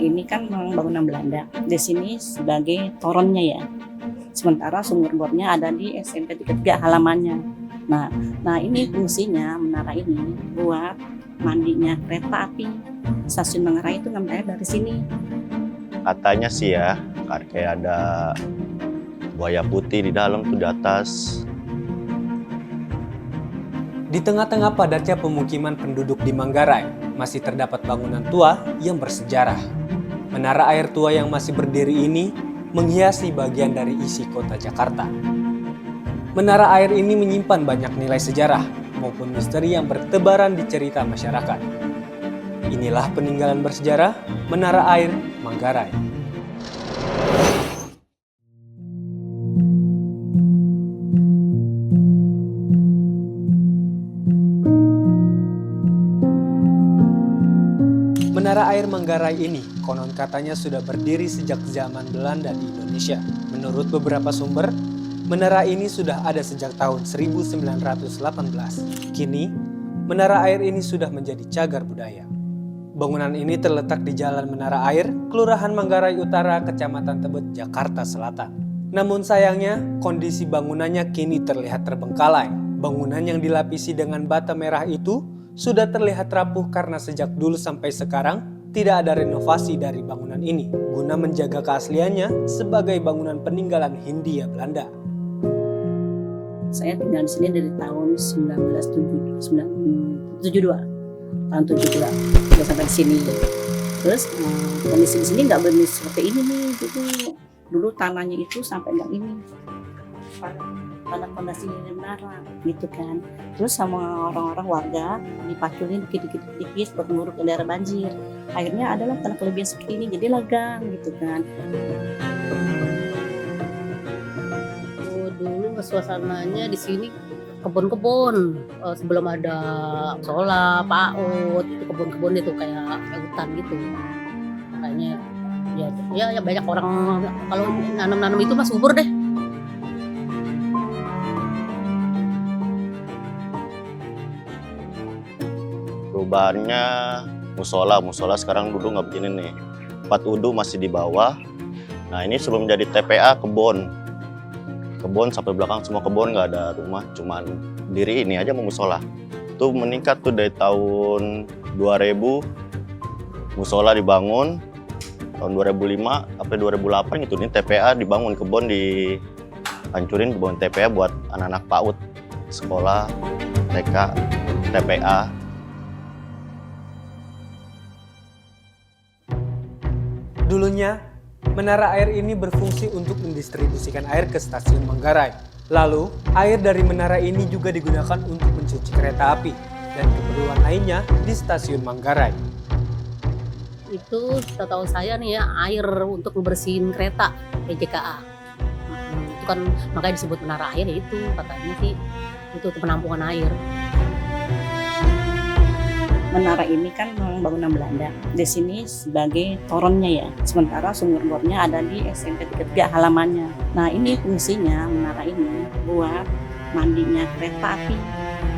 ini kan memang bangunan Belanda. Di sini sebagai toronnya ya. Sementara sumur bornya ada di SMP 33 halamannya. Nah ini fungsinya menara ini buat mandinya kereta api. Stasiun Manggarai itu ngambil air dari sini. Katanya sih ya, kayak ada buaya putih di dalam tuh di atas. Di tengah-tengah padatnya pemukiman penduduk di Manggarai, masih terdapat bangunan tua yang bersejarah. Menara air tua yang masih berdiri ini menghiasi bagian dari isi kota Jakarta. Menara air ini menyimpan banyak nilai sejarah maupun misteri yang bertebaran di cerita masyarakat. Inilah peninggalan bersejarah Menara Air Manggarai. Menara Air Manggarai ini konon katanya sudah berdiri sejak zaman Belanda di Indonesia. Menurut beberapa sumber, menara ini sudah ada sejak tahun 1918. Kini, menara air ini sudah menjadi cagar budaya. Bangunan ini terletak di Jalan Menara Air, Kelurahan Manggarai Utara, Kecamatan Tebet, Jakarta Selatan. Namun sayangnya, kondisi bangunannya kini terlihat terbengkalai. Bangunan yang dilapisi dengan bata merah itu sudah terlihat rapuh karena sejak dulu sampai sekarang tidak ada renovasi dari bangunan ini guna menjaga keasliannya sebagai bangunan peninggalan Hindia Belanda. Saya tinggal di sini dari tahun 1972. Tahun 72 sudah sampai di sini. Terus kondisi di sini nggak benar seperti ini nih. Gitu. Dulu tanahnya itu sampai nggak ini. Pada fondasi menara gitu kan. Terus sama orang-orang warga dipaculin dikit-dikit buat nguruk daerah banjir. Akhirnya adalah tanah kelebihan seperti ini jadi lagang gitu kan. Dulu suasananya di sini kebun-kebun, sebelum ada musola, PAUD, itu kebun-kebun itu kayak hutan gitu. Kayaknya ya banyak orang kalau nanam-nanam itu mah subur deh. Perubahannya musola sekarang dulu nggak begini nih. 4 udu masih di bawah. Nah ini sebelum jadi TPA kebun sampai belakang semua kebun, nggak ada rumah, cuman diri ini aja mau musola. Itu meningkat tuh dari tahun 2000 musola dibangun, tahun 2005 sampai 2008 gitu nih TPA dibangun, kebun dihancurin, kebun TPA buat anak-anak PAUD, sekolah, TK, TPA. Dulunya, menara air ini berfungsi untuk mendistribusikan air ke stasiun Manggarai. Lalu, air dari menara ini juga digunakan untuk mencuci kereta api dan keperluan lainnya di stasiun Manggarai. Itu setahu saya nih ya, air untuk membersihin kereta PJKA. Itu kan makanya disebut menara air, ya itu katanya sih itu penampungan air. Menara ini kan memang bangunan Belanda. Di sini sebagai toronnya ya. Sementara sumur bornya ada di SMP 33 halamannya. Nah ini fungsinya menara ini buat mandinya kereta api.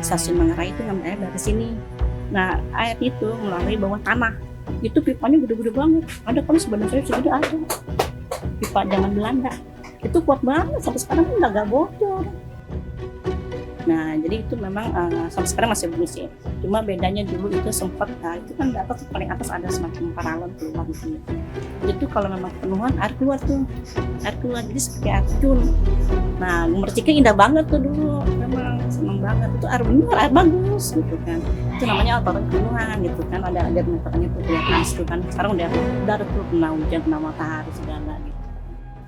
Stasiun Manggarai itu ngambil air dari sini. Nah air itu melalui bawah tanah. Itu pipanya gede-gede banget. Ada kan sebenarnya sudah ada. Pipa zaman Belanda. Itu kuat banget sampai sekarang pun nggak bocor. Nah, jadi itu memang sampai sekarang masih fungsi. Cuma bedanya dulu itu sempat, itu kan di atas paling atas ada semacam paralon keluar gitu. Itu kalau memang penuhan air keluar tuh, jadi seperti air terjun. Nah, merciknya indah banget tuh dulu, memang seneng banget. Itu air bener, air bagus gitu kan. Itu namanya altaran penuhan gitu kan. Ada meterannya tuh kelihatan gitu kan. Sekarang udah ada tuh kena hujan, kena matahari segala gitu.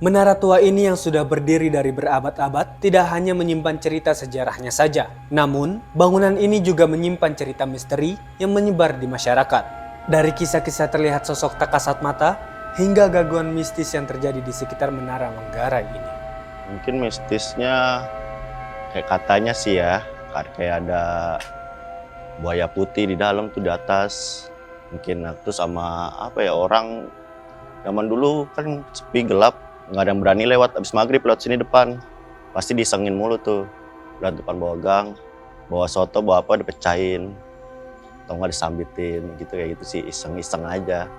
Menara tua ini yang sudah berdiri dari berabad-abad tidak hanya menyimpan cerita sejarahnya saja. Namun, bangunan ini juga menyimpan cerita misteri yang menyebar di masyarakat. Dari kisah-kisah terlihat sosok tak kasat mata, hingga gangguan mistis yang terjadi di sekitar Menara Manggarai ini. Mungkin mistisnya kayak katanya sih ya, kayak ada buaya putih di dalam tuh di atas. Mungkin itu sama orang zaman dulu kan sepi gelap. Nggak ada yang berani lewat abis maghrib lewat sini depan, pasti disengin mulu tuh lewat depan bawa gang, bawa soto, bawa apa dipecahin atau nggak disambitin gitu, kayak gitu sih, iseng-iseng aja.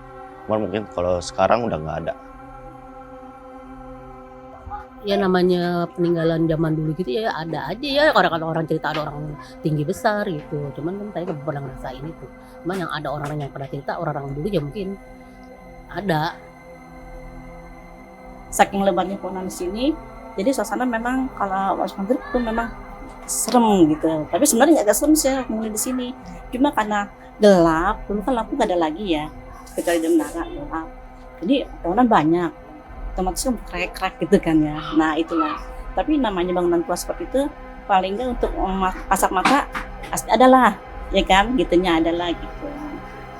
Cuman mungkin kalau sekarang udah nggak ada. Ya namanya peninggalan zaman dulu gitu ya ada aja ya, kadang-kadang orang cerita ada orang tinggi besar gitu, cuman kan saya nggak pernah ngerasain itu. Cuman yang ada orang yang pernah cerita orang-orang dulu ya mungkin ada. Saking lebarnya pohon di sini, jadi suasana memang kalau pas maghrib itu memang serem gitu. Tapi sebenarnya agak serem sih penghuni di sini. Cuma karena gelap, dulu kan lampu nggak ada lagi ya, kecuali di menara gelap. Jadi pohonan banyak, otomatis kan krek-krek gitu kan ya. Nah itulah. Tapi namanya bangunan tua seperti itu, paling nggak untuk kasat mata pasti adalah, ya kan, gitunya adalah gitu.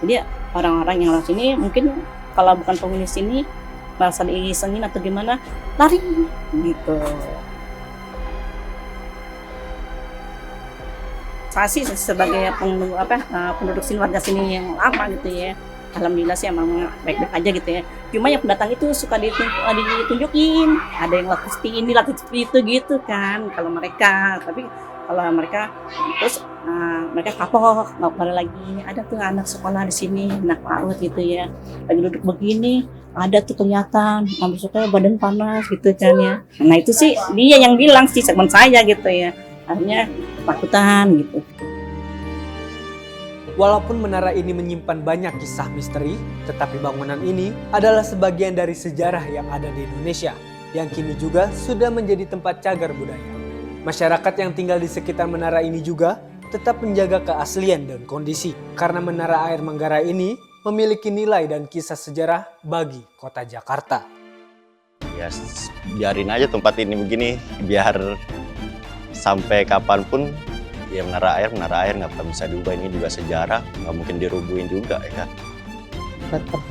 Jadi orang-orang yang lewat sini mungkin kalau bukan penghuni sini merasa diisengin atau gimana, lari gitu. Saya sih sebagai penduduk sini, warga sini yang lama gitu ya, alhamdulillah sih emang baik-baik aja gitu ya. Cuma yang pendatang itu suka ditunjukin, ada yang laku seperti ini, laku seperti itu gitu kan kalau mereka. Tapi kalau mereka terus mereka kapok, nggak pada lagi ada tuh anak sekolah di sini, anak PAUD gitu ya, lagi duduk begini ada tuh kelihatan maksudnya badan panas gitu kan ya. Nah itu sih dia yang bilang sih, segmen saya gitu ya, akhirnya takutan gitu. Walaupun menara ini menyimpan banyak kisah misteri, tetapi bangunan ini adalah sebagian dari sejarah yang ada di Indonesia, yang kini juga sudah menjadi tempat cagar budaya. Masyarakat yang tinggal di sekitar menara ini juga tetap menjaga keaslian dan kondisi, karena Menara Air Manggarai ini memiliki nilai dan kisah sejarah bagi kota Jakarta. Ya biarin aja tempat ini begini, biar sampai kapanpun ya menara air nggak akan bisa diubah. Ini juga sejarah, nggak mungkin dirubuhin juga ya kan. Tetap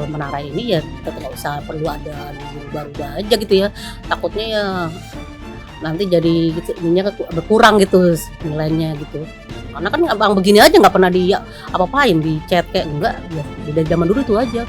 menara ini ya tetap nggak usah perlu ada baru aja gitu ya, takutnya ya nanti jadi gitu, ininya berkurang gitu nilainya gitu. Karena kan abang begini aja nggak pernah di apa-apain, di chat kayak enggak ya dari zaman dulu itu aja.